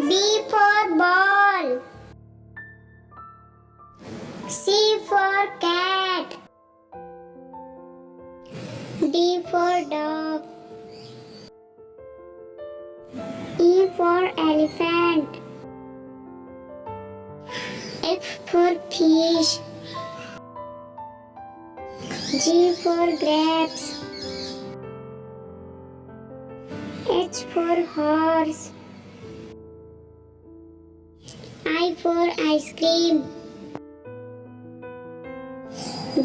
B for ball. C for cat. D for dog. E for elephant. F for fish. G for grapes. H for horse. I for ice cream.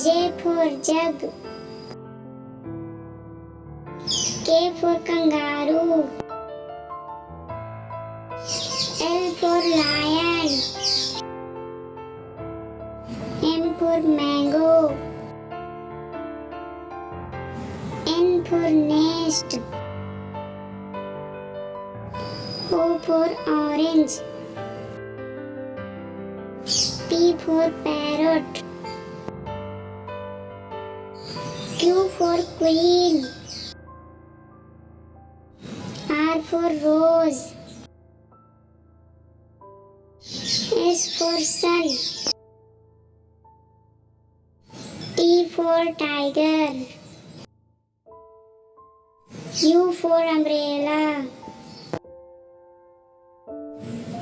J for jug. K for kangaroo. L for lion. M for mango. N for nest. O for orange. P for parrot. Q for queen. R for rose. S for sun. T for tiger. U for umbrella.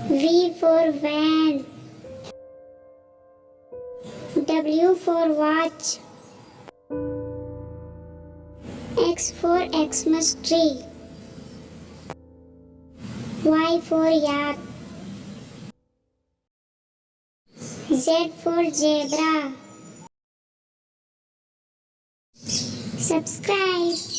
V for van. W for watch. X for Xmas tree. Y for yak. Z for zebra. Subscribe.